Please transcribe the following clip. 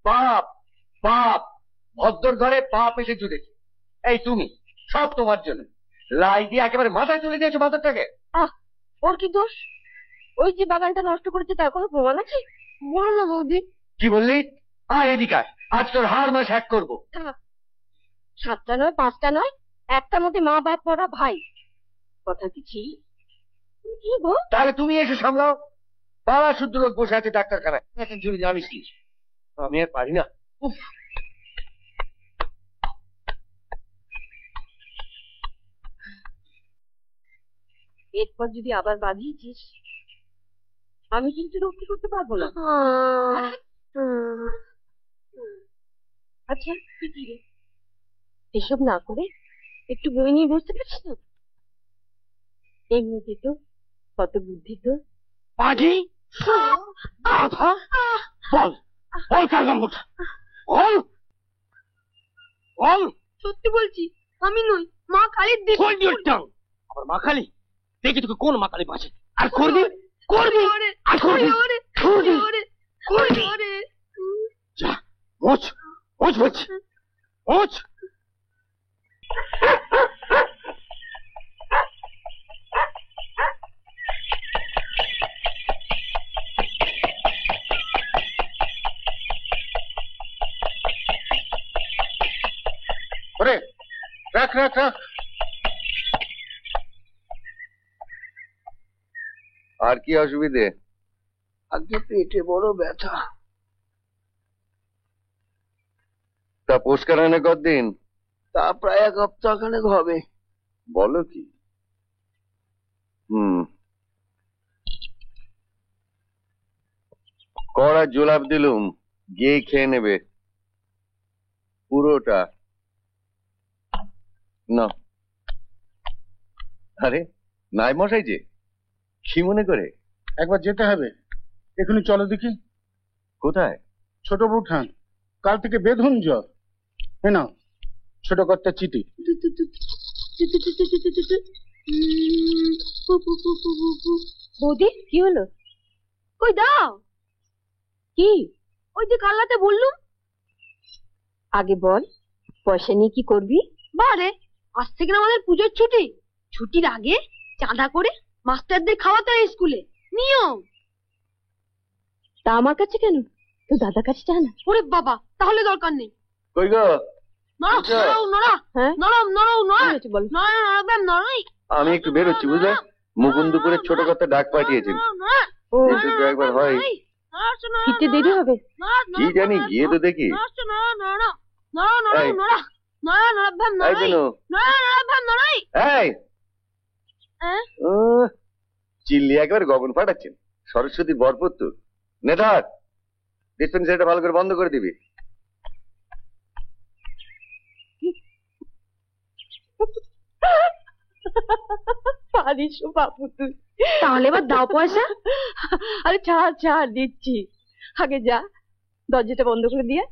পাপ পাপ, ভদ্র ঘরে পাপ এসে জুড়েছে। এই তুমি, সব তোমার জন্য। লাই দিয়ে একেবারে মাথায় তুলে দিয়েছো বাদরটাকে। ওর কি দোষ? ওই যে বাগানটা নষ্ট করেছে তার কোনো প্রমাণ আছে? বলো না বৌদি। কি বললি? এদিকে আয়, আজ তোর হার মাস হ্যাক করবো। 7টা নয় 5টা নয়, একটার মধ্যে মা বাপ পড়া ভাই, কথা দিচ্ছি। তাহলে তুমি এসে সামলাও। পাড়া শুদ্ধ লোক বসে আছে ডাক্তারখানায়, এখন জুড়ে জানিস কি? আমি আর পারি না। এরপর যদি আবার বাঁধিয়েছিস, আমি কিন্তু রক্ষা করতে পারবো না। আচ্ছা এসব না করে একটু বই নিয়ে বসতে পারছিস না? এমনিতে তো কত বুদ্ধি তো। পাজি কথা বল, বল কাগম কথা বল, বল। সত্যি বলছি, আমি নই, মা কালীর দিদি। আবার মা কালী? দেখি তোকে কোন মা কালী বাঁচে। আর করবি করবি আর করবি করবি করবি। যা মোচ মোচ বলছি, মোচ। রাখ রাখ রাখ। আর কি অসুবিধে? আগে পেটে বড় ব্যথা। তা পোস্কার এনে কতদিন? তা প্রায় 1 সপ্তাহ খানেক হবে। বলো কি? কড়া জোলাপ দিলুম, গিয়ে খেয়ে নেবে পুরোটা। না আরে নাই মশাই যে, কি মনে করে? একবার যেতে হবে, এখনই চলো দেখি। কোথায়? ছোট বউঠান, কাল থেকে বেধন জ্বর। নাও ছোট কর্তার চিঠি। বৌদি কি হলো? কই দাও। কি? ওই যে কাল রাতে বললুম। আগে বল, পয়সা নিয়ে কি করবি? বারে, আজ থেকে আমাদের পুজোর ছুটি। ছুটির আগে চাঁদা করে মাস্টারদের খাওয়াতে হয় স্কুলে, নিয়ম। তা আমার কাছে কেন? তো দাদার কাছে চা না। ওরে বাবা, তাহলে দরকার নেই। কই গো? আমি একটু বেরোচ্ছি বুঝলে, মুকুন্দপুরের ছোট কথা ডাক পাঠিয়েছেন, একবার হয় ফিরতে দেরি হবে। কি জানি, গিয়ে তো দেখি। চিল্লি একবার গগন ফাটাচ্ছেন। সরস্বতী বরপুত্র নেতার ডিসপেন্সারিটা ভালো করে বন্ধ করে দিবি। পারিস বাবু তুই, তাহলে এবার দাও পয়সা। আরে ছাড় ছাড়, দিচ্ছি। আগে যা, দরজাটা বন্ধ করে দিয়ে।